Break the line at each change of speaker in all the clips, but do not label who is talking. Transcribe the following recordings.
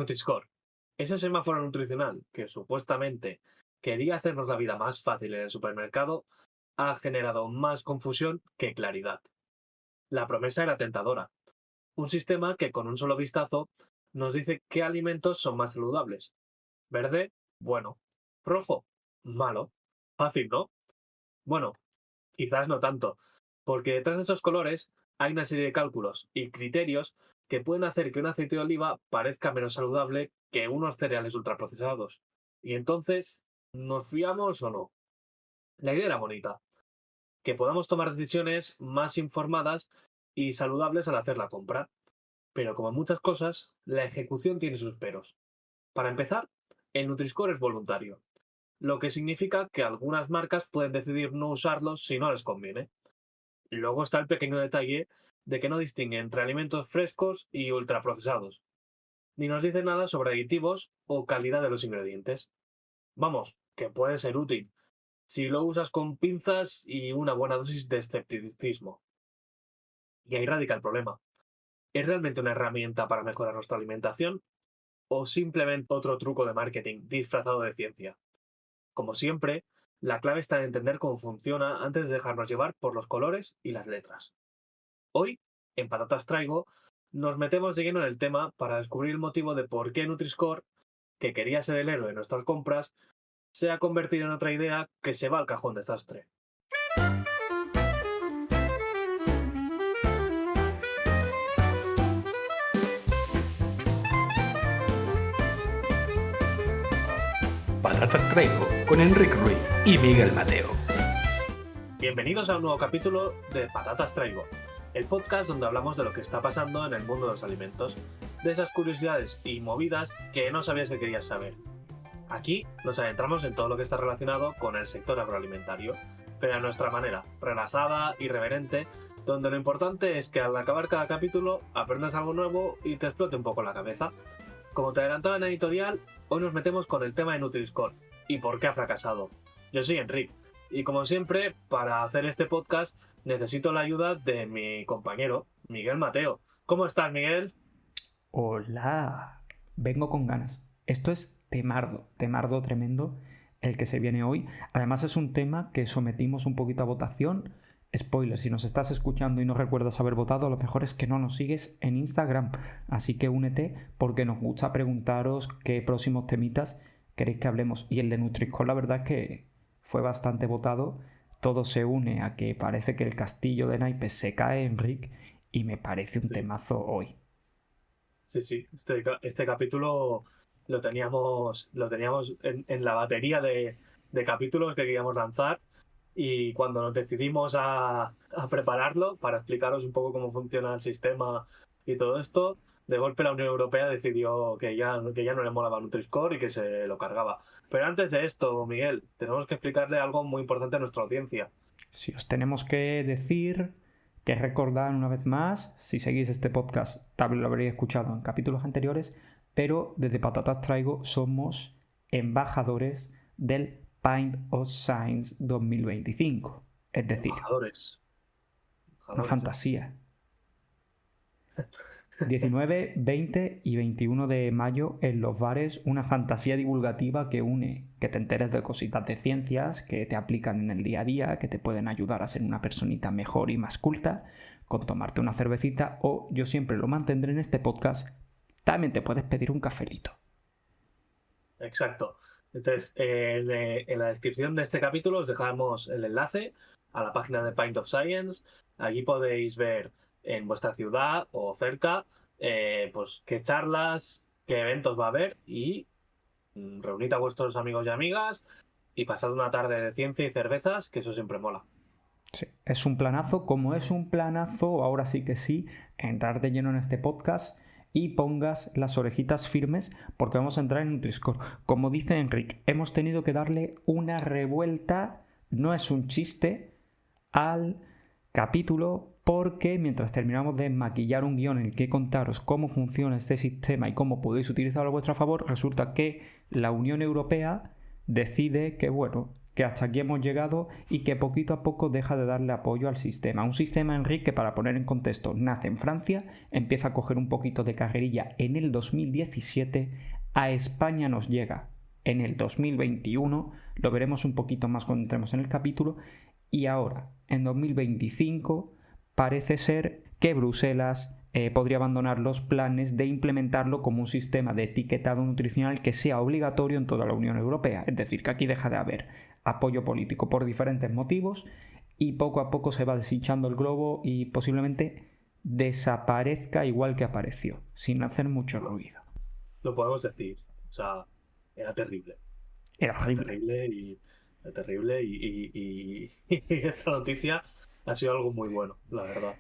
Nutri-Score, ese semáforo nutricional que supuestamente quería hacernos la vida más fácil en el supermercado, ha generado más confusión que claridad. La promesa era tentadora, un sistema que con un solo vistazo nos dice qué alimentos son más saludables. Verde, bueno. Rojo, malo. Fácil, ¿no? Bueno, quizás no tanto, porque detrás de esos colores hay una serie de cálculos y criterios que pueden hacer que un aceite de oliva parezca menos saludable que unos cereales ultraprocesados. Y entonces, ¿nos fiamos o no? La idea era bonita, que podamos tomar decisiones más informadas y saludables al hacer la compra. Pero como en muchas cosas, la ejecución tiene sus peros. Para empezar, el Nutri-Score es voluntario, lo que significa que algunas marcas pueden decidir no usarlo si no les conviene. Luego está el pequeño detalle de que no distingue entre alimentos frescos y ultraprocesados, ni nos dice nada sobre aditivos o calidad de los ingredientes. Vamos, que puede ser útil, si lo usas con pinzas y una buena dosis de escepticismo. Y ahí radica el problema. ¿Es realmente una herramienta para mejorar nuestra alimentación o simplemente otro truco de marketing disfrazado de ciencia? Como siempre, la clave está en entender cómo funciona antes de dejarnos llevar por los colores y las letras. Hoy, en Patatas Traigo, nos metemos de lleno en el tema para descubrir el motivo de por qué Nutri-Score, que quería ser el héroe de nuestras compras, se ha convertido en otra idea que se va al cajón desastre.
Patatas Traigo con Enrique Ruiz y Miguel Mateo.
Bienvenidos a un nuevo capítulo de Patatas Traigo, el podcast donde hablamos de lo que está pasando en el mundo de los alimentos, de esas curiosidades y movidas que no sabías que querías saber. Aquí nos adentramos en todo lo que está relacionado con el sector agroalimentario, pero a nuestra manera, relajada, irreverente, donde lo importante es que al acabar cada capítulo aprendas algo nuevo y te explote un poco la cabeza. Como te adelantaba en la editorial, hoy nos metemos con el tema de Nutri-Score y por qué ha fracasado. Yo soy Enrique y como siempre, para hacer este podcast necesito la ayuda de mi compañero, Miguel Mateo. ¿Cómo estás, Miguel?
Hola, vengo con ganas. Esto es temardo tremendo el que se viene hoy. Además es un tema que sometimos un poquito a votación. Spoiler, si nos estás escuchando y no recuerdas haber votado, lo mejor es que no nos sigues en Instagram. Así que únete porque nos gusta preguntaros qué próximos temitas queréis que hablemos. Y el de Nutri-Score, la verdad es que fue bastante votado. Todo se une a que parece que el castillo de naipes se cae, Enrique, y me parece un temazo hoy.
Sí, este capítulo lo teníamos en la batería de capítulos que queríamos lanzar y cuando nos decidimos a prepararlo para explicaros un poco cómo funciona el sistema y todo esto, de golpe la Unión Europea decidió que ya no le molaba Nutri-Score y que se lo cargaba. Pero antes de esto, Miguel, tenemos que explicarle algo muy importante a nuestra audiencia.
Si os tenemos que decir, que recordar una vez más, si seguís este podcast, tal vez lo habréis escuchado en capítulos anteriores, pero desde Patatas Traigo somos embajadores del Pint of Science 2025. Es decir,
Embajadores,
una fantasía. 19, 20 y 21 de mayo en los bares, una fantasía divulgativa que une que te enteres de cositas de ciencias que te aplican en el día a día, que te pueden ayudar a ser una personita mejor y más culta, con tomarte una cervecita o, yo siempre lo mantendré en este podcast, también te puedes pedir un cafelito.
Exacto. Entonces, en la descripción de este capítulo os dejamos el enlace a la página de Pint of Science. Allí podéis ver en vuestra ciudad o cerca pues qué charlas, qué eventos va a haber y reunid a vuestros amigos y amigas y pasad una tarde de ciencia y cervezas, que eso siempre mola.
Sí, es un planazo, como es un planazo, ahora sí que sí, entrar de lleno en este podcast y pongas las orejitas firmes porque vamos a entrar en Nutri-Score. Como dice Enrique, hemos tenido que darle una revuelta, no es un chiste, al capítulo porque mientras terminamos de maquillar un guión en el que contaros cómo funciona este sistema y cómo podéis utilizarlo a vuestro favor, resulta que la Unión Europea decide que, bueno, que hasta aquí hemos llegado y que poquito a poco deja de darle apoyo al sistema. Un sistema, Enrique, que para poner en contexto, nace en Francia, empieza a coger un poquito de carrerilla en el 2017, a España nos llega en el 2021, lo veremos un poquito más cuando entremos en el capítulo, y ahora, en 2025, parece ser que Bruselas podría abandonar los planes de implementarlo como un sistema de etiquetado nutricional que sea obligatorio en toda la Unión Europea. Es decir, que aquí deja de haber apoyo político por diferentes motivos y poco a poco se va deshinchando el globo y posiblemente desaparezca igual que apareció, sin hacer mucho ruido.
Lo podemos decir. O sea, era terrible.
Era horrible.
Terrible y esta noticia ha sido algo muy bueno, la verdad.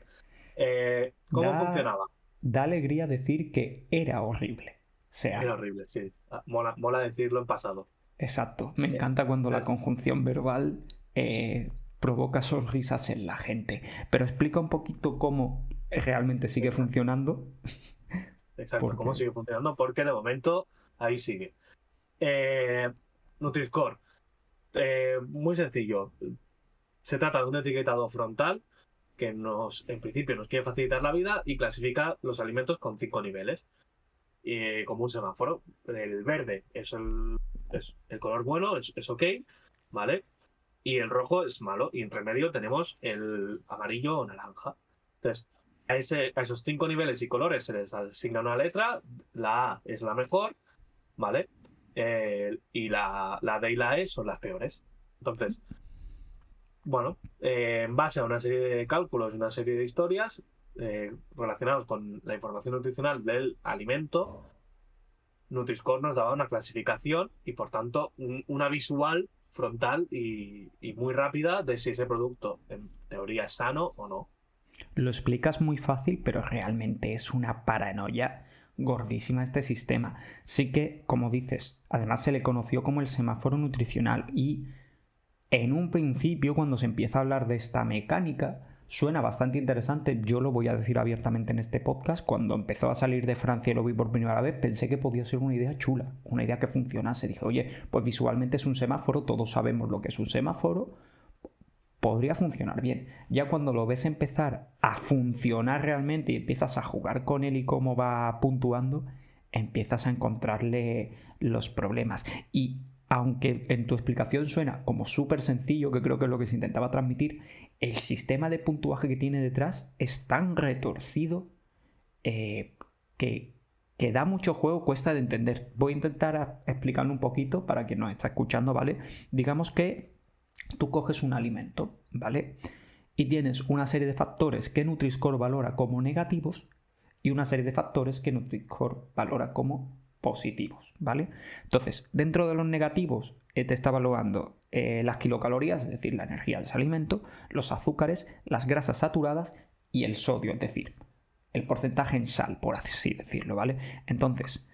¿Cómo funcionaba?
Da alegría decir que era horrible. O sea,
era horrible, sí. Mola decirlo en pasado.
Exacto. Me encanta cuando la conjunción verbal provoca sonrisas en la gente. Pero explica un poquito cómo realmente sigue funcionando.
Exacto, cómo sigue funcionando, porque de momento ahí sigue. Nutri-Score. Muy sencillo. Se trata de un etiquetado frontal que en principio nos quiere facilitar la vida y clasifica los alimentos con 5 niveles. Como un semáforo. El verde es el color bueno, es ok, ¿vale? Y el rojo es malo. Y entre medio tenemos el amarillo o naranja. Entonces, a esos 5 niveles y colores se les asigna una letra. La A es la mejor, ¿vale? Y la D y la E son las peores. Entonces, bueno, en base a una serie de cálculos y una serie de historias relacionados con la información nutricional del alimento, Nutri-Score nos daba una clasificación y por tanto una visual frontal y muy rápida de si ese producto en teoría es sano o no.
Lo explicas muy fácil, pero realmente es una paranoia gordísima este sistema. Sí que, como dices, además se le conoció como el semáforo nutricional y en un principio, cuando se empieza a hablar de esta mecánica, suena bastante interesante. Yo lo voy a decir abiertamente en este podcast. Cuando empezó a salir de Francia y lo vi por primera vez, pensé que podía ser una idea chula, una idea que funcionase. Dije, oye, pues visualmente es un semáforo, todos sabemos lo que es un semáforo, podría funcionar bien. Ya cuando lo ves empezar a funcionar realmente y empiezas a jugar con él y cómo va puntuando, empiezas a encontrarle los problemas. Y aunque en tu explicación suena como súper sencillo, que creo que es lo que se intentaba transmitir, el sistema de puntuaje que tiene detrás es tan retorcido que da mucho juego, cuesta de entender. Voy a intentar explicarlo un poquito para quien nos está escuchando, ¿vale? Digamos que tú coges un alimento, ¿vale? Y tienes una serie de factores que Nutri-Score valora como negativos y una serie de factores que Nutri-Score valora como positivos, ¿vale? Entonces, dentro de los negativos te está evaluando las kilocalorías, es decir, la energía de ese alimento, los azúcares, las grasas saturadas y el sodio, es decir, el porcentaje en sal, por así decirlo, ¿vale? Entonces,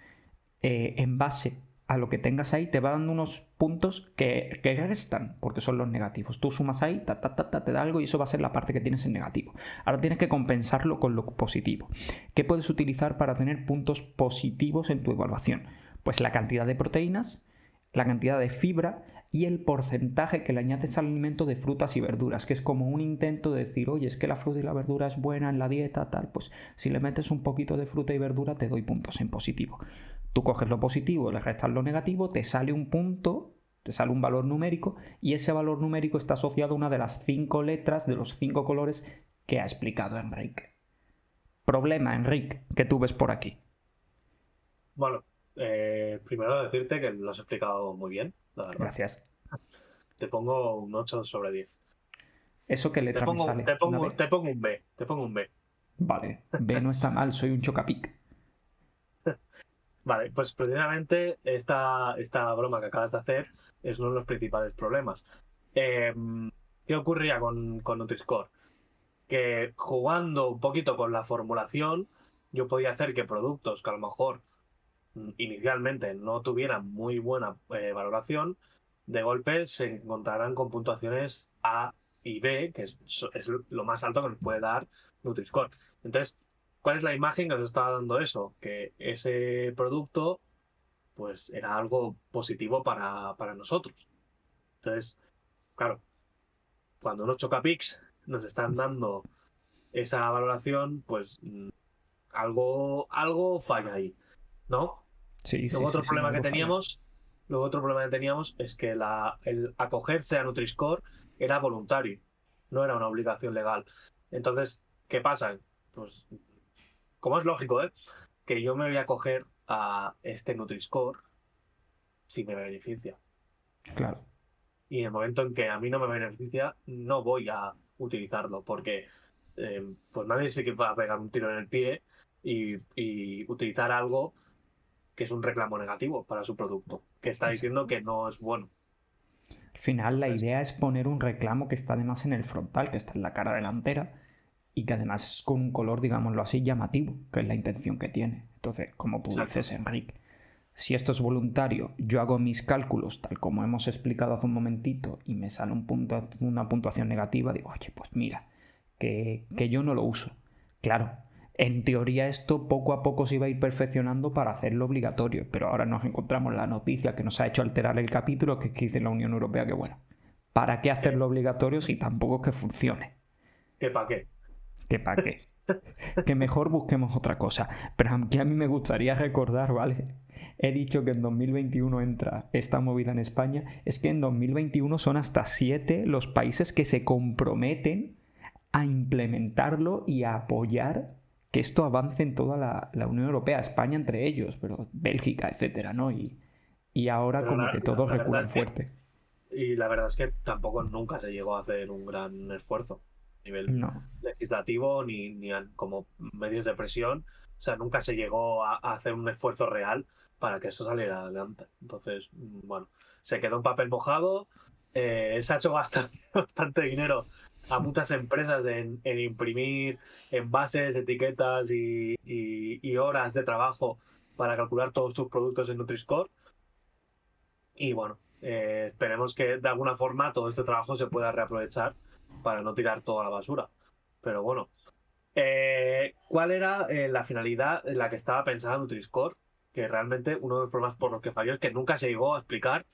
en base a lo que tengas ahí, te va dando unos puntos que restan, porque son los negativos. Tú sumas ahí, te da algo y eso va a ser la parte que tienes en negativo. Ahora tienes que compensarlo con lo positivo. ¿Qué puedes utilizar para tener puntos positivos en tu evaluación? Pues la cantidad de proteínas, la cantidad de fibra y el porcentaje que le añades al alimento de frutas y verduras, que es como un intento de decir, oye, es que la fruta y la verdura es buena en la dieta, tal, pues si le metes un poquito de fruta y verdura te doy puntos en positivo. Tú coges lo positivo, le restas lo negativo, te sale un punto, te sale un valor numérico y ese valor numérico está asociado a una de las 5 letras de los 5 colores que ha explicado Enrique. Problema, Enrique, que tú ves por aquí.
Bueno, primero decirte que lo has explicado muy bien, la verdad.
Gracias.
Te pongo un 8 sobre 10.
¿Eso qué letra me sale?
Te pongo un B. Te pongo un B.
Vale, B no está mal, soy un chocapic.
Vale, pues precisamente esta broma que acabas de hacer es uno de los principales problemas. ¿Qué ocurría con Nutri-Score? Que jugando un poquito con la formulación, yo podía hacer que productos que a lo mejor inicialmente no tuvieran muy buena valoración, de golpe se encontrarán con puntuaciones A y B, que es lo más alto que nos puede dar Nutri-Score. Entonces, ¿cuál es la imagen que nos estaba dando eso? Que ese producto pues era algo positivo para nosotros. Entonces, claro, cuando unos Chocapics nos están dando esa valoración, pues algo falla ahí, ¿no?
Sí,
Luego otro
sí,
problema que
algo falla.
teníamos es que el acogerse a Nutri-Score era voluntario, no era una obligación legal. Entonces, ¿qué pasa? Pues, como es lógico, que yo me voy a acoger a este Nutri-Score si me beneficia.
Claro.
Y en el momento en que a mí no me beneficia, no voy a utilizarlo, porque pues nadie se va a pegar un tiro en el pie y utilizar algo que es un reclamo negativo para su producto, que está diciendo que no es bueno.
Al final la
Entonces,
idea es poner un reclamo que está además en el frontal, que está en la cara delantera y que además es con un color, digámoslo así, llamativo, que es la intención que tiene. Entonces, como tú
exacto.
dices, Enrique, si esto es voluntario, yo hago mis cálculos tal como hemos explicado hace un momentito y me sale una puntuación negativa, digo, oye, pues mira, que yo no lo uso. Claro, en teoría esto poco a poco se iba a ir perfeccionando para hacerlo obligatorio, pero ahora nos encontramos la noticia que nos ha hecho alterar el capítulo, que es que dice la Unión Europea que bueno, ¿para qué hacerlo obligatorio si tampoco es que funcione?
¿Qué para qué?
¿Que para qué? Que mejor busquemos otra cosa. Pero aquí a mí me gustaría recordar, ¿vale? He dicho que en 2021 entra esta movida en España. Es que en 2021 son hasta 7 los países que se comprometen a implementarlo y a apoyar que esto avance en toda la Unión Europea, España entre ellos, pero Bélgica, etcétera, ¿no? Y ahora
Pero
como que todos
la verdad
reculan
es que,
fuerte.
y la verdad es que tampoco nunca se llegó a hacer un gran esfuerzo a nivel
No.
legislativo ni como medios de presión. O sea, nunca se llegó a hacer un esfuerzo real para que eso saliera adelante. Entonces, bueno, se quedó en papel mojado. Se ha hecho gastar bastante dinero a muchas empresas en imprimir envases, etiquetas y horas de trabajo para calcular todos tus productos en Nutri-Score. Y bueno, esperemos que de alguna forma todo este trabajo se pueda reaprovechar para no tirar toda la basura. Pero bueno, ¿cuál era la finalidad en la que estaba pensada Nutri-Score? Que realmente uno de los problemas por los que falló es que nunca se llegó a explicar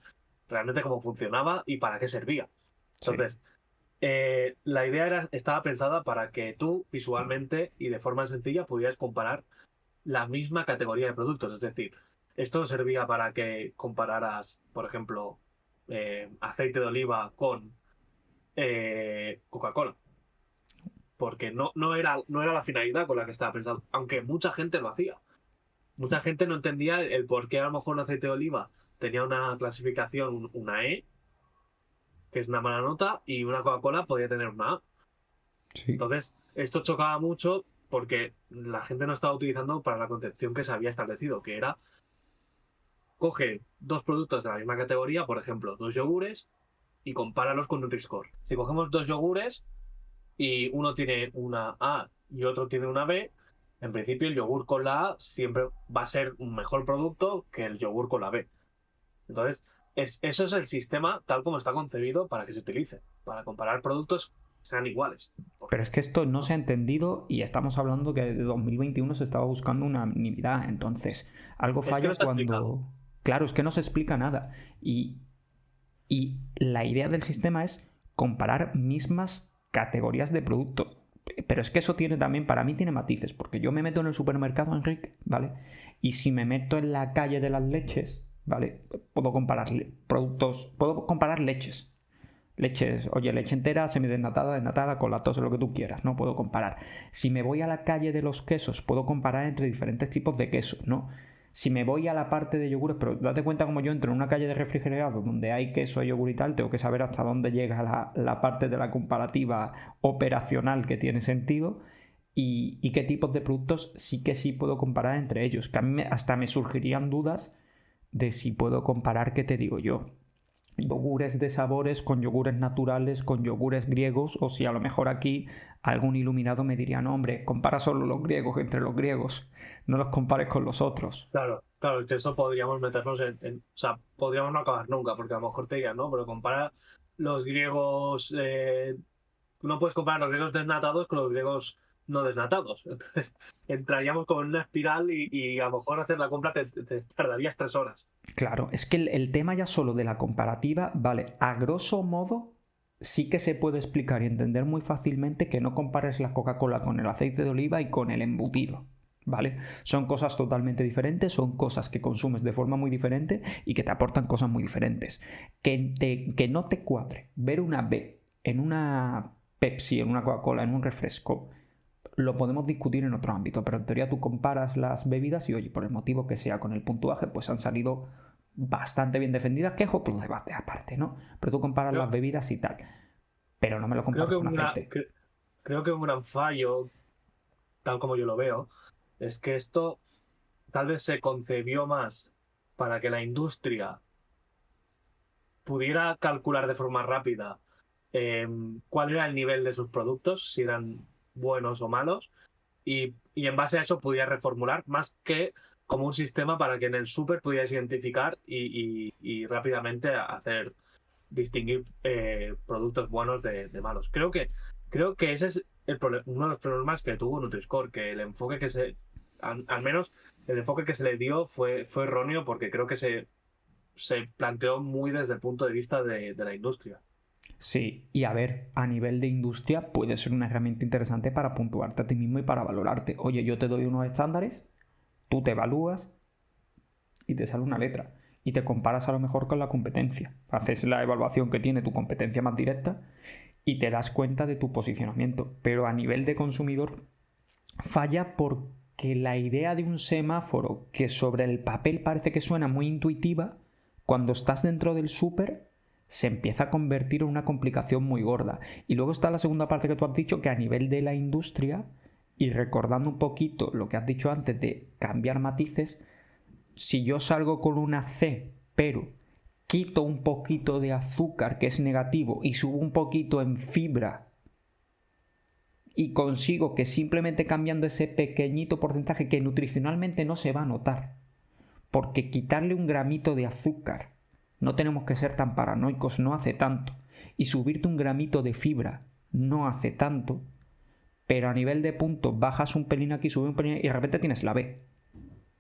realmente cómo funcionaba y para qué servía.
Sí.
Entonces, la idea estaba pensada para que tú visualmente y de forma sencilla pudieras comparar la misma categoría de productos. Es decir, esto servía para que compararas, por ejemplo, aceite de oliva con Coca-Cola. Porque no era la finalidad con la que estaba pensado, aunque mucha gente lo hacía. Mucha gente no entendía el por qué a lo mejor un aceite de oliva tenía una clasificación, una E, que es una mala nota, y una Coca-Cola podía tener una A.
Sí.
Entonces, esto chocaba mucho porque la gente no estaba utilizando para la concepción que se había establecido, que era coge dos productos de la misma categoría, por ejemplo, dos yogures, y compáralos con Nutri-Score. Si cogemos dos yogures y uno tiene una A y otro tiene una B, en principio el yogur con la A siempre va a ser un mejor producto que el yogur con la B. Entonces, eso es el sistema tal como está concebido para que se utilice, para comparar productos que sean iguales.
Pero es que esto no se ha entendido y estamos hablando que de 2021 se estaba buscando unanimidad. Entonces, algo
Es que
falla
no está explicado.
cuando... Claro, es que no se explica nada. Y la idea del sistema es comparar mismas categorías de producto. Pero es que eso tiene también, para mí tiene matices, porque yo me meto en el supermercado, Enrique, ¿vale? Y si me meto en la calle de las leches, ¿vale? Puedo comparar productos, puedo comparar leches. Leches, oye, leche entera, semidesnatada, desnatada, con lactosa, lo que tú quieras, ¿no? Puedo comparar. Si me voy a la calle de los quesos, puedo comparar entre diferentes tipos de quesos, ¿no? Si me voy a la parte de yogures, pero date cuenta como yo entro en una calle de refrigerado donde hay queso, yogur y tal, tengo que saber hasta dónde llega la parte de la comparativa operacional que tiene sentido y qué tipos de productos sí que sí puedo comparar entre ellos. Que a mí hasta me surgirían dudas de si puedo comparar, ¿qué te digo yo? Yogures de sabores con yogures naturales, con yogures griegos, o si a lo mejor aquí algún iluminado me diría, no, hombre, compara solo los griegos entre los griegos, no los compares con los otros.
Claro, es que eso podríamos meternos o sea, podríamos no acabar nunca, porque a lo mejor te dirían, ¿no? Pero compara los griegos, no puedes comparar los griegos desnatados con los griegos no desnatados. Entonces, entraríamos como en una espiral y a lo mejor hacer la compra te tardarías 3 horas.
Claro, es que el tema ya solo de la comparativa, vale, a grosso modo sí que se puede explicar y entender muy fácilmente que no compares la Coca-Cola con el aceite de oliva y con el embutido, ¿vale? Son cosas totalmente diferentes, son cosas que consumes de forma muy diferente y que te aportan cosas muy diferentes. Que no te cuadre ver una B en una Pepsi, en una Coca-Cola, en un refresco, lo podemos discutir en otro ámbito, pero en teoría tú comparas las bebidas y, oye, por el motivo que sea con el puntuaje, pues han salido bastante bien defendidas, que es otro debate aparte, ¿no? Pero tú comparas las
Creo,
bebidas y tal, pero no me lo
creo
compares
que
con aceite.
creo que un gran fallo, tal como yo lo veo, es que esto tal vez se concebió más para que la industria pudiera calcular de forma rápida eh, cuál era el nivel de sus productos, si eran buenos o malos, y en base a eso pudiera reformular más que como un sistema para que en el súper pudieras identificar y rápidamente hacer distinguir productos buenos de malos. Creo que ese es uno de los problemas que tuvo Nutri-Score, que el enfoque que al menos el enfoque que se le dio fue erróneo, porque creo que se planteó muy desde el punto de vista de la industria.
Sí, y a ver, a nivel de industria puede ser una herramienta interesante para puntuarte a ti mismo y para valorarte. Oye, yo te doy unos estándares, tú te evalúas y te sale una letra. Y te comparas a lo mejor con la competencia. Haces la evaluación que tiene tu competencia más directa y te das cuenta de tu posicionamiento. Pero a nivel de consumidor falla porque la idea de un semáforo que sobre el papel parece que suena muy intuitiva, cuando estás dentro del súper se empieza a convertir en una complicación muy gorda. Y luego está la segunda parte que tú has dicho, que a nivel de la industria, y recordando un poquito lo que has dicho antes de cambiar matices, si yo salgo con una C, pero quito un poquito de azúcar, que es negativo, y subo un poquito en fibra, y consigo que simplemente cambiando ese pequeñito porcentaje que nutricionalmente no se va a notar, porque quitarle un gramito de azúcar, no tenemos que ser tan paranoicos, no hace tanto, y subirte un gramito de fibra no hace tanto, pero a nivel de puntos bajas un pelín aquí, subes un pelín y de repente tienes la B.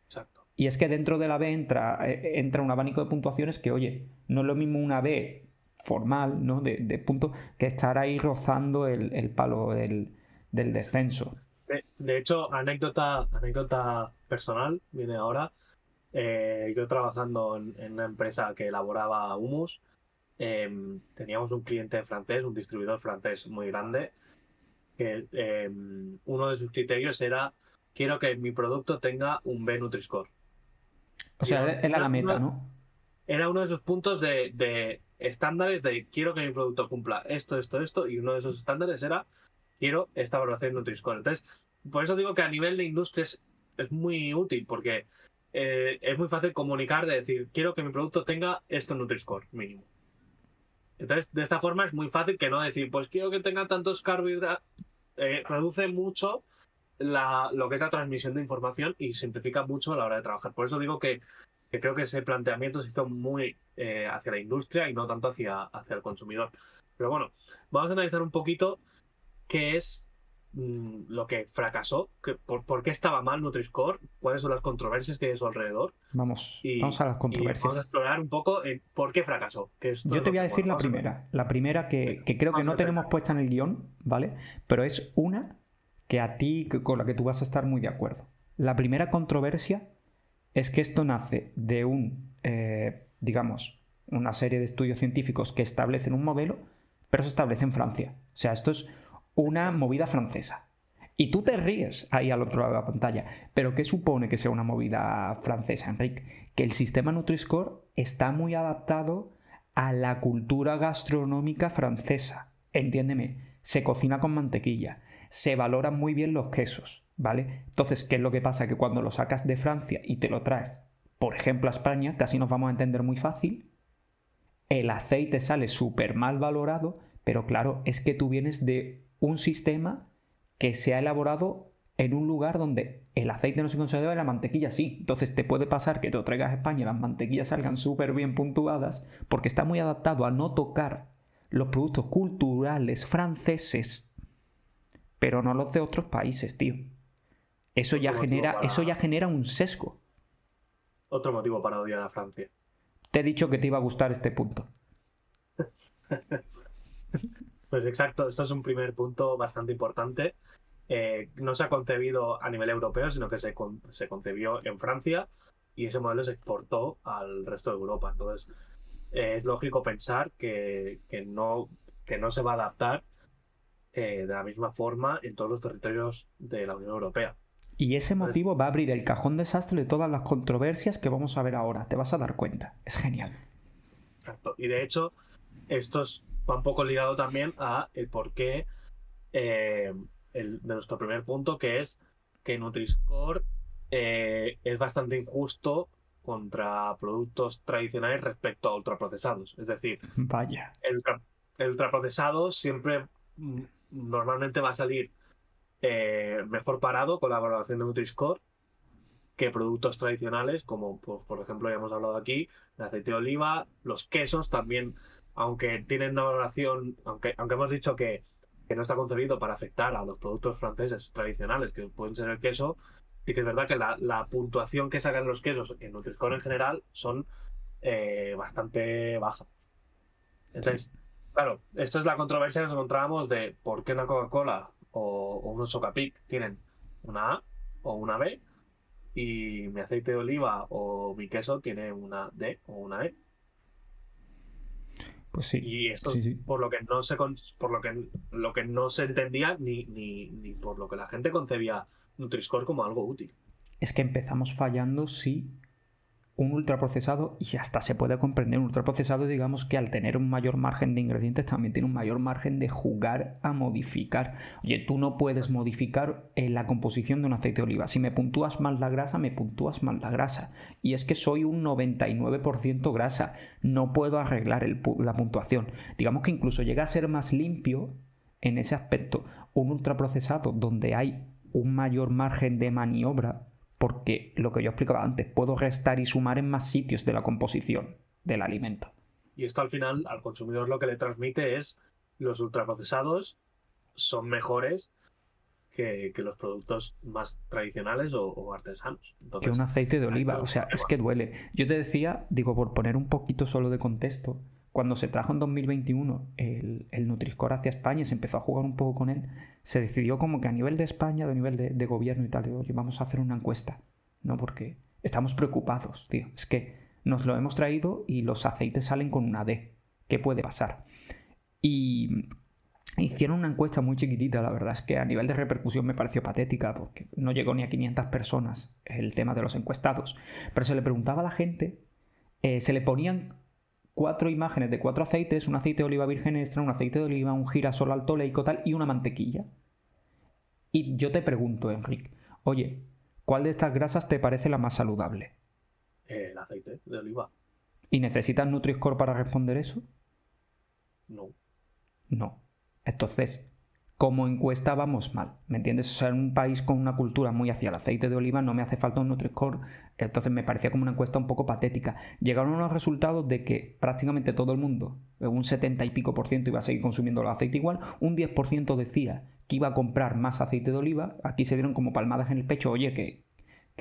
Exacto.
Y es que dentro de la B entra un abanico de puntuaciones que, oye, no es lo mismo una B formal, ¿no? de punto, que estar ahí rozando el palo del descenso.
De hecho, anécdota personal viene ahora. Yo trabajando en una empresa que elaboraba hummus, teníamos un cliente francés, un distribuidor francés muy grande, que uno de sus criterios era: quiero que mi producto tenga un B Nutri-Score.
O sea, era la meta, ¿no?
Era uno de sus puntos de estándares de: quiero que mi producto cumpla esto, y uno de esos estándares era: quiero esta valoración Nutri-Score. Entonces, por eso digo que a nivel de industria es muy útil, porque es muy fácil comunicar, de decir: quiero que mi producto tenga esto en Nutri-Score mínimo. Entonces, de esta forma es muy fácil que no decir, pues quiero que tenga tantos carbohidratos. Reduce mucho lo que es la transmisión de información y simplifica mucho a la hora de trabajar. Por eso digo que creo que ese planteamiento se hizo muy hacia la industria y no tanto hacia el consumidor. Pero bueno, vamos a analizar un poquito qué es lo que fracasó, por qué estaba mal Nutri-Score, cuáles son las controversias que hay a su alrededor,
Vamos a las
y vamos a
controversias.
explorar un poco por qué fracasó.
Yo te voy a decir la primera. La primera que creo que no tenemos puesta en el guión, ¿vale? Pero es una que a ti, con la que tú vas a estar muy de acuerdo. La primera controversia es que esto nace de digamos, una serie de estudios científicos que establecen un modelo, pero se establece en Francia. O sea, esto es una movida francesa. Y tú te ríes ahí al otro lado de la pantalla. ¿Pero qué supone que sea una movida francesa, Enrique? Que el sistema Nutri-Score está muy adaptado a la cultura gastronómica francesa. Entiéndeme, se cocina con mantequilla, se valoran muy bien los quesos, ¿vale? Entonces, ¿qué es lo que pasa? Que cuando lo sacas de Francia y te lo traes, por ejemplo, a España, que así nos vamos a entender muy fácil, el aceite sale súper mal valorado, pero claro, es que tú vienes de un sistema que se ha elaborado en un lugar donde el aceite no se considera y la mantequilla sí. Entonces te puede pasar que te lo traigas a España y las mantequillas salgan súper bien puntuadas porque está muy adaptado a no tocar los productos culturales franceses, pero no los de otros países, tío. Eso ya genera un sesgo.
Otro motivo para odiar a Francia.
Te he dicho que te iba a gustar este punto.
Pues exacto, esto es un primer punto bastante importante. No se ha concebido a nivel europeo, sino que se concebió en Francia y ese modelo se exportó al resto de Europa. Entonces, es lógico pensar que no se va a adaptar de la misma forma en todos los territorios de la Unión Europea.
Y ese
Entonces,
motivo va a abrir el cajón desastre de todas las controversias que vamos a ver ahora. Te vas a dar cuenta. Es genial.
exacto. Y de hecho, va un poco ligado también a el porqué de nuestro primer punto, que es que Nutri-Score es bastante injusto contra productos tradicionales respecto a ultraprocesados. Es decir,
Vaya.
el, ultra- el ultraprocesado siempre normalmente va a salir mejor parado con la valoración de Nutri-Score que productos tradicionales, como pues, por ejemplo ya hemos hablado aquí, el aceite de oliva, los quesos también, aunque tienen una valoración, aunque hemos dicho que no está concebido para afectar a los productos franceses tradicionales, que pueden ser el queso, sí que es verdad que la puntuación que sacan los quesos en Nutri-Score en general son bastante baja.
Sí.
Entonces, claro, esto es la controversia que nos encontrábamos de por qué una Coca-Cola o unos Chocapic tienen una A o una B y mi aceite de oliva o mi queso tiene una D o una E.
Pues sí.
Y esto
Sí,
es
sí.
por lo que no se por lo que no se entendía ni por lo que la gente concebía Nutri-Score como algo útil.
Es que empezamos fallando si un ultraprocesado, y hasta se puede comprender un ultraprocesado, digamos que al tener un mayor margen de ingredientes también tiene un mayor margen de jugar a modificar. Oye, tú no puedes modificar la composición de un aceite de oliva. Si me puntúas mal la grasa, me puntúas mal la grasa. Y es que soy un 99% grasa. No puedo arreglar la puntuación. Digamos que incluso llega a ser más limpio en ese aspecto un ultraprocesado donde hay un mayor margen de maniobra, porque lo que yo explicaba antes, puedo restar y sumar en más sitios de la composición del alimento.
Y esto al final al consumidor lo que le transmite es los ultraprocesados son mejores que los productos más tradicionales o artesanos.
Que un
Entonces,
aceite de
esto
oliva,
es
o
un
sea, es
problema.
que duele. Yo te decía, digo, por poner un poquito solo de contexto, cuando se trajo en 2021 el Nutri-Score hacia España y se empezó a jugar un poco con él, se decidió como que a nivel de España, a nivel de gobierno y tal, digo, oye, vamos a hacer una encuesta, ¿no? Porque estamos preocupados, tío. Es que nos lo hemos traído y los aceites salen con una D. ¿Qué puede pasar? Y hicieron una encuesta muy chiquitita, la verdad es que a nivel de repercusión me pareció patética porque no llegó ni a 500 personas el tema de los encuestados. Pero se le preguntaba a la gente, se le ponían 4 imágenes de 4 aceites, un aceite de oliva virgen extra, un aceite de oliva, un girasol alto oleico tal y una mantequilla. Y yo te pregunto, Enrique, oye, ¿cuál de estas grasas te parece la más saludable?
El aceite de oliva,
¿Y necesitas Nutri-Score para responder eso?
no.
No. Entonces, como encuesta vamos mal, ¿me entiendes? O sea, en un país con una cultura muy hacia el aceite de oliva no me hace falta un Nutri-Score, entonces me parecía como una encuesta un poco patética. Llegaron unos resultados de que prácticamente todo el mundo, un 70 y pico por ciento iba a seguir consumiendo el aceite igual, un 10% decía que iba a comprar más aceite de oliva, aquí se dieron como palmadas en el pecho, oye, que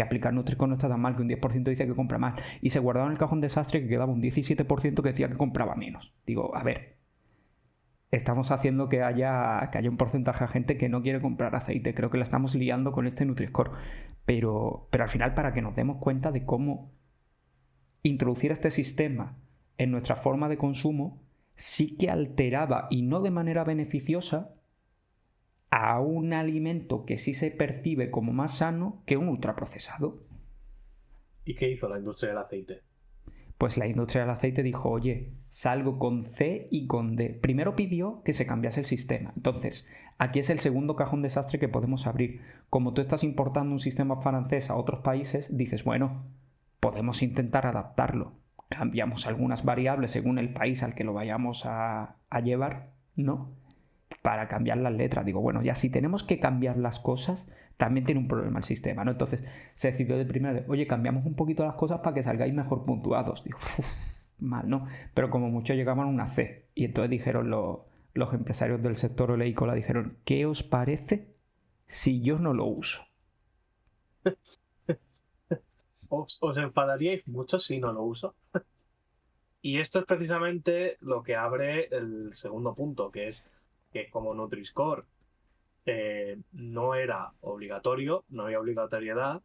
aplicar Nutri-Score no está tan mal, que un 10% dice que compra más, y se guardaron en el cajón desastre que quedaba un 17% que decía que compraba menos. Digo, a ver, estamos haciendo que haya un porcentaje de gente que no quiere comprar aceite. Creo que la estamos liando con este Nutri-Score. Pero al final, para que nos demos cuenta de cómo introducir este sistema en nuestra forma de consumo, sí que alteraba, y no de manera beneficiosa, a un alimento que sí se percibe como más sano que un ultraprocesado.
¿Y qué hizo la industria del aceite?
Pues la industria del aceite dijo, oye, salgo con C y con D. Primero pidió que se cambiase el sistema. Entonces, aquí es el segundo cajón desastre que podemos abrir. Como tú estás importando un sistema francés a otros países, dices, bueno, podemos intentar adaptarlo. Cambiamos algunas variables según el país al que lo vayamos a llevar, ¿no? Para cambiar las letras. Digo, bueno, ya si tenemos que cambiar las cosas, también tiene un problema el sistema, ¿no? Entonces se decidió de primero, oye, cambiamos un poquito las cosas para que salgáis mejor puntuados. Digo, mal, ¿no? Pero como mucho llegaban a una C. Y entonces dijeron los empresarios del sector oleícola, dijeron, ¿qué os parece si yo no lo uso?
¿Os enfadaríais mucho si no lo uso? Y esto es precisamente lo que abre el segundo punto, que es que como Nutri-Score no era obligatorio, no había obligatoriedad,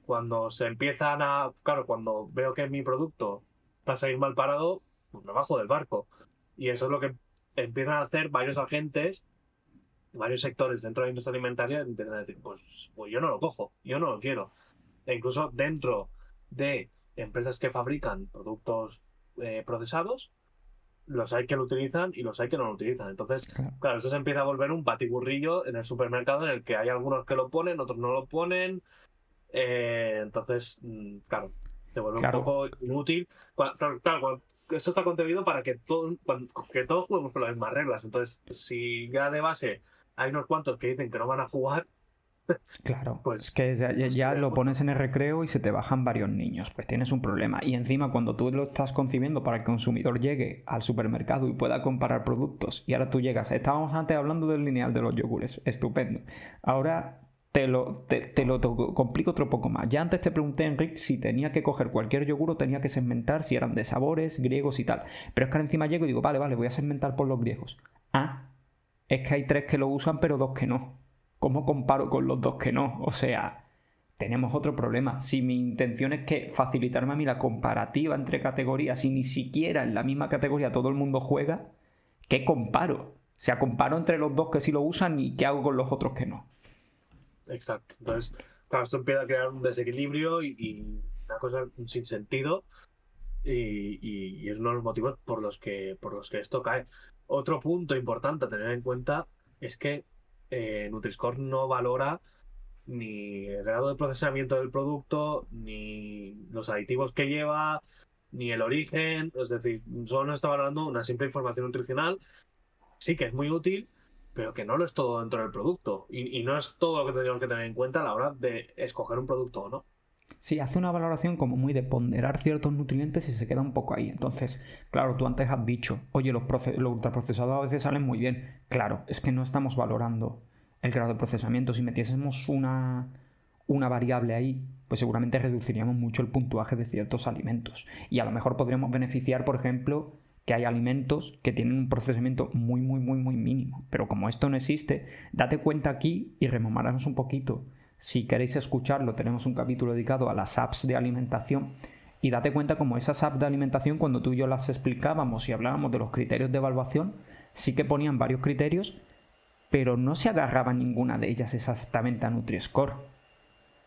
cuando se empiezan a... Claro, cuando veo que mi producto pasa a ir mal parado, pues me bajo del barco. Y eso es lo que empiezan a hacer varios agentes, varios sectores dentro de la industria alimentaria, empiezan a decir, pues yo no lo cojo, yo no lo quiero. E incluso dentro de empresas que fabrican productos procesados, los hay que lo utilizan y los hay que no lo utilizan. Entonces, claro, eso se empieza a volver un batiburrillo en el supermercado en el que hay algunos que lo ponen, otros no lo ponen. Entonces, claro, se vuelve un poco inútil. Claro, esto está concebido para que, que todos juguemos con las mismas reglas. Entonces, si ya de base hay unos cuantos que dicen que no van a jugar,
claro,
pues
es que ya lo pones en el recreo y se te bajan varios niños, pues tienes un problema. Y encima cuando tú lo estás concibiendo para que el consumidor llegue al supermercado y pueda comparar productos, y ahora tú llegas, estábamos antes hablando del lineal de los yogures, estupendo. Ahora te lo complico otro poco más. Ya antes te pregunté, Enric, si tenía que coger cualquier yogur o tenía que segmentar si eran de sabores, griegos y tal. Pero es que ahora encima llego y digo, vale, voy a segmentar por los griegos. Ah, es que hay 3 que lo usan pero 2 que no. ¿Cómo comparo con los 2 que no? O sea, tenemos otro problema. Si mi intención es que facilitarme a mí la comparativa entre categorías y ni siquiera en la misma categoría todo el mundo juega, ¿qué comparo? O sea, comparo entre los 2 que sí lo usan y ¿qué hago con los otros que no?
Exacto. Entonces, claro, esto empieza a crear un desequilibrio y una cosa sin sentido. Y es uno de los motivos por los que esto cae. Otro punto importante a tener en cuenta es que Nutri-Score no valora ni el grado de procesamiento del producto, ni los aditivos que lleva, ni el origen. Es decir, solo nos está valorando una simple información nutricional. Sí que es muy útil, pero que no lo es todo dentro del producto. Y no es todo lo que tenemos que tener en cuenta a la hora de escoger un producto o no.
Sí, hace una valoración como muy de ponderar ciertos nutrientes y se queda un poco ahí. Entonces, claro, tú antes has dicho, oye, los ultraprocesados a veces salen muy bien. Claro, es que no estamos valorando el grado de procesamiento. Si metiésemos una variable ahí, pues seguramente reduciríamos mucho el puntuaje de ciertos alimentos. Y a lo mejor podríamos beneficiar, por ejemplo, que hay alimentos que tienen un procesamiento muy mínimo. Pero como esto no existe, date cuenta aquí y rememorarnos un poquito. Si queréis escucharlo, tenemos un capítulo dedicado a las apps de alimentación y date cuenta como esas apps de alimentación, cuando tú y yo las explicábamos y hablábamos de los criterios de evaluación, sí que ponían varios criterios, pero no se agarraba ninguna de ellas exactamente a Nutri-Score.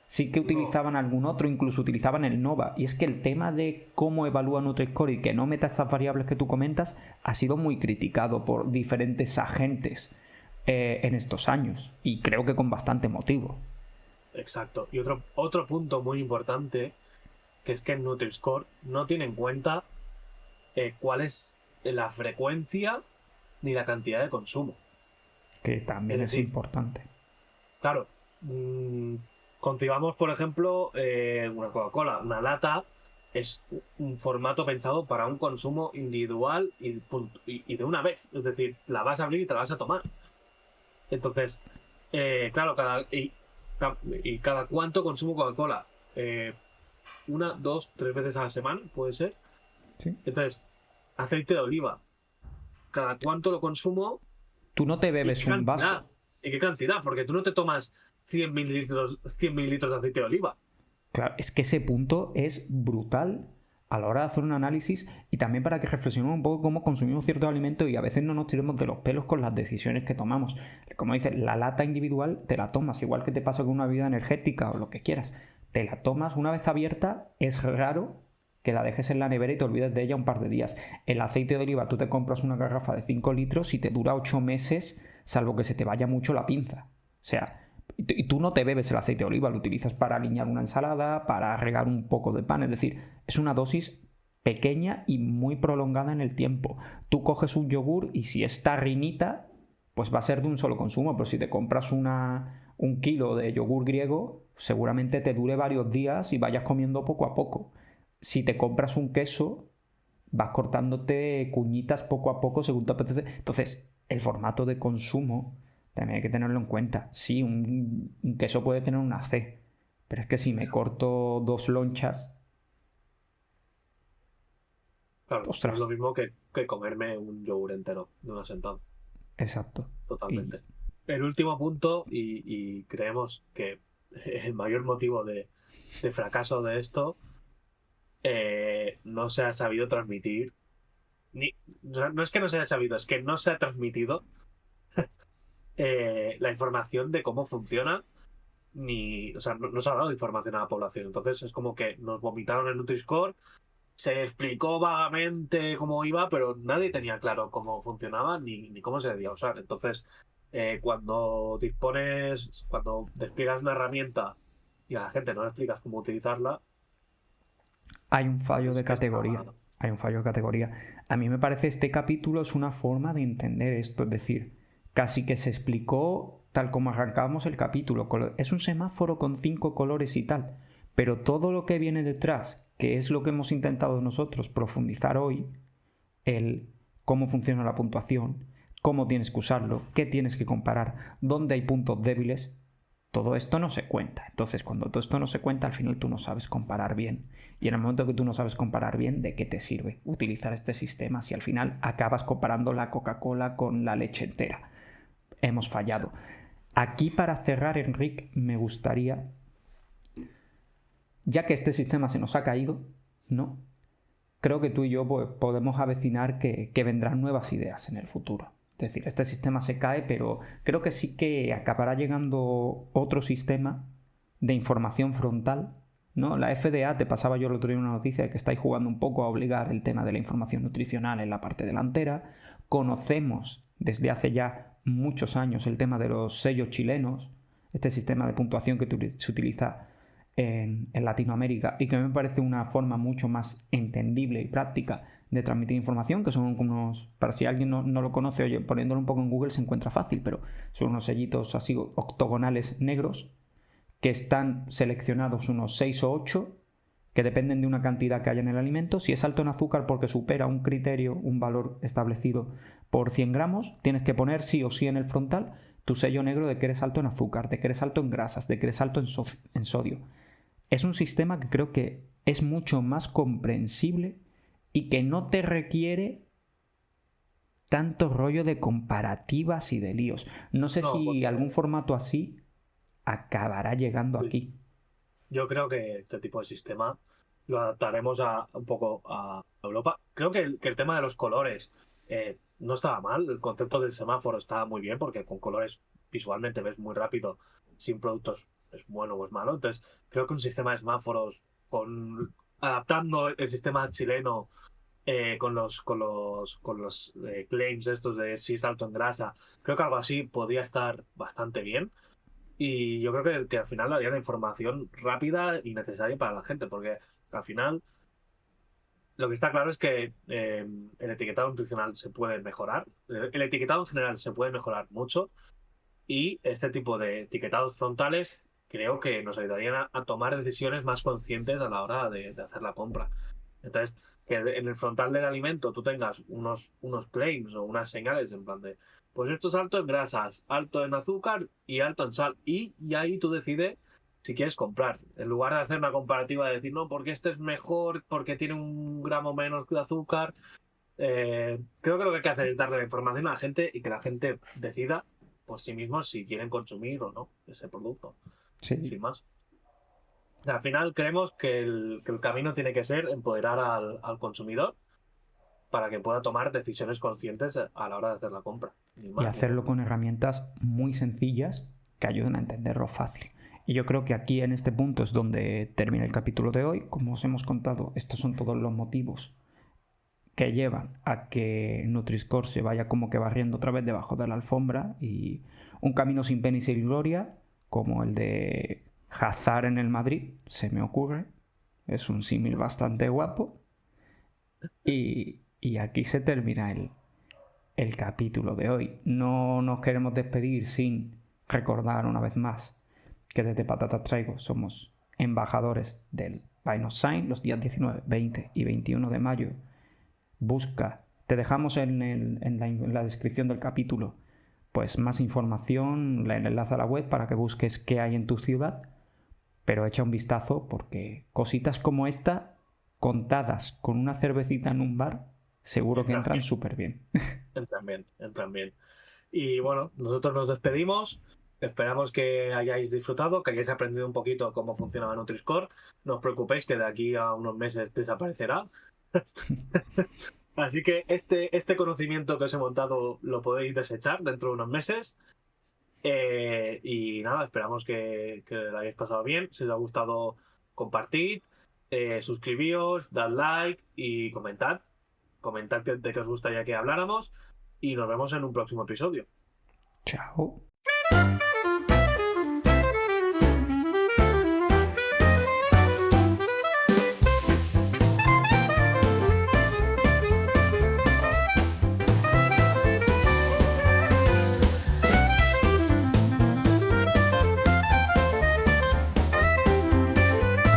Sí que utilizaban algún otro, incluso utilizaban el NOVA. Y es que el tema de cómo evalúa Nutri-Score y que no meta estas variables que tú comentas ha sido muy criticado por diferentes agentes en estos años, y creo que con bastante motivo.
Exacto. Y otro punto muy importante, que es que el Nutri-Score no tiene en cuenta cuál es la frecuencia ni la cantidad de consumo.
Que también es importante.
Claro. Concibamos, por ejemplo, una Coca-Cola. Una lata es un formato pensado para un consumo individual y de una vez. Es decir, la vas a abrir y te la vas a tomar. Entonces, claro, cada cuánto consumo Coca-Cola, 1, 2, 3 veces a la semana, puede ser.
Sí.
Entonces, aceite de oliva, cada cuánto lo consumo.
Tú no te bebes un vaso.
¿Y qué cantidad? Porque tú no te tomas 100 mililitros de aceite de oliva.
Claro, es que ese punto es brutal a la hora de hacer un análisis, y también para que reflexionemos un poco cómo consumimos ciertos alimentos y a veces no nos tiremos de los pelos con las decisiones que tomamos. Como dices, la lata individual te la tomas, igual que te pasa con una bebida energética o lo que quieras. Te la tomas una vez abierta, es raro que la dejes en la nevera y te olvides de ella un par de días. El aceite de oliva, tú te compras una garrafa de 5 litros y te dura 8 meses, salvo que se te vaya mucho la pinza. O sea, y tú no te bebes el aceite de oliva, lo utilizas para aliñar una ensalada, para regar un poco de pan. Es decir, es una dosis pequeña y muy prolongada en el tiempo. Tú coges un yogur y si es tarrinita, pues va a ser de un solo consumo, pero si te compras un kilo de yogur griego, seguramente te dure varios días y vayas comiendo poco a poco. Si te compras un queso, vas cortándote cuñitas poco a poco según te apetece. Entonces, el formato de consumo también hay que tenerlo en cuenta. Sí, un queso puede tener una C, pero es que si me corto 2 lonchas...
Claro, no
ostras.
es lo mismo que comerme un yogur entero de una sentada.
Exacto.
Totalmente. El último punto, y creemos que el mayor motivo de fracaso de esto, no se ha sabido transmitir. No es que no se haya sabido, es que no se ha transmitido la información de cómo funciona, o sea, no se ha dado información a la población. Entonces es como que nos vomitaron en Nutri-Score, se explicó vagamente cómo iba, pero nadie tenía claro cómo funcionaba ni cómo se debía usar. Entonces, cuando despliegas una herramienta y a la gente no le explicas cómo utilizarla,
Hay un
pues
fallo
es
de
que
categoría. Hay un fallo de categoría. A mí me parece este capítulo es una forma de entender esto. Es decir, casi que se explicó tal como arrancábamos el capítulo. Es un semáforo con 5 colores y tal. Pero todo lo que viene detrás, que es lo que hemos intentado nosotros profundizar hoy, el cómo funciona la puntuación, cómo tienes que usarlo, qué tienes que comparar, dónde hay puntos débiles, todo esto no se cuenta. Entonces, cuando todo esto no se cuenta, al final tú no sabes comparar bien. Y en el momento que tú no sabes comparar bien, ¿de qué te sirve utilizar este sistema si al final acabas comparando la Coca-Cola con la leche entera? Hemos fallado. Aquí, para cerrar, Enric, me gustaría, ya que este sistema se nos ha caído, ¿no? Creo que tú y yo pues, podemos avecinar que vendrán nuevas ideas en el futuro. Es decir, este sistema se cae, pero creo que sí que acabará llegando otro sistema de información frontal, ¿no? La FDA, te pasaba yo el otro día una noticia de que estáis jugando un poco a obligar el tema de la información nutricional en la parte delantera. Conocemos desde hace ya muchos años el tema de los sellos chilenos, este sistema de puntuación que se utiliza en Latinoamérica y que me parece una forma mucho más entendible y práctica de transmitir información, que son unos, para si alguien no lo conoce, oye, poniéndolo un poco en Google se encuentra fácil, pero son unos sellitos así octogonales negros que están seleccionados unos 6 o 8 que dependen de una cantidad que haya en el alimento. Si es alto en azúcar porque supera un criterio, un valor establecido por 100 gramos, tienes que poner sí o sí en el frontal tu sello negro de que eres alto en azúcar, de que eres alto en grasas, de que eres alto en sodio. Es un sistema que creo que es mucho más comprensible y que no te requiere tanto rollo de comparativas y de líos. No sé si algún formato así acabará llegando aquí.
Yo creo que este tipo de sistema lo adaptaremos un poco a Europa. Creo que el tema de los colores no estaba mal. El concepto del semáforo estaba muy bien porque con colores visualmente ves muy rápido sin productos es bueno o es malo. Entonces creo que un sistema de semáforos adaptando el sistema chileno con los claims estos de si es alto en grasa, creo que algo así podría estar bastante bien. Y yo creo que al final daría la información rápida y necesaria para la gente, porque al final lo que está claro es que el etiquetado nutricional se puede mejorar, el etiquetado en general se puede mejorar mucho, y este tipo de etiquetados frontales creo que nos ayudarían a tomar decisiones más conscientes a la hora de hacer la compra. Entonces, que en el frontal del alimento tú tengas unos claims o unas señales en plan de, pues esto es alto en grasas, alto en azúcar y alto en sal. Y ahí tú decides si quieres comprar. En lugar de hacer una comparativa de decir, no, porque este es mejor, porque tiene 1 gramo menos de azúcar. Creo que lo que hay que hacer es darle la información a la gente y que la gente decida por sí mismos si quieren consumir o no ese producto.
Sí.
Sin más. Al final creemos que el camino tiene que ser empoderar al consumidor para que pueda tomar decisiones conscientes a la hora de hacer la compra.
Y hacerlo con herramientas muy sencillas que ayuden a entenderlo fácil. Y yo creo que aquí en este punto es donde termina el capítulo de hoy. Como os hemos contado, estos son todos los motivos que llevan a que Nutri-Score se vaya como que barriendo otra vez debajo de la alfombra, y un camino sin pena y sin gloria, como el de Hazard en el Madrid, se me ocurre. Es un símil bastante guapo. Y aquí se termina el capítulo de hoy. No nos queremos despedir sin recordar una vez más que desde Patatas Traigo somos embajadores del Buy Not Sign los días 19, 20 y 21 de mayo. Busca, te dejamos en la descripción del capítulo pues más información, el enlace a la web para que busques qué hay en tu ciudad, pero echa un vistazo porque cositas como esta contadas con una cervecita en un bar, seguro que entran súper bien.
Entran bien. Y bueno, nosotros nos despedimos. Esperamos que hayáis disfrutado, que hayáis aprendido un poquito cómo funcionaba Nutri-Score. No os preocupéis que de aquí a unos meses desaparecerá. Así que este conocimiento que os he montado lo podéis desechar dentro de unos meses. Y nada, esperamos que lo hayáis pasado bien. Si os ha gustado, compartid, suscribíos, dad like y comentad. Comentad de qué os gustaría que habláramos. Y nos vemos en un próximo episodio.
Chao.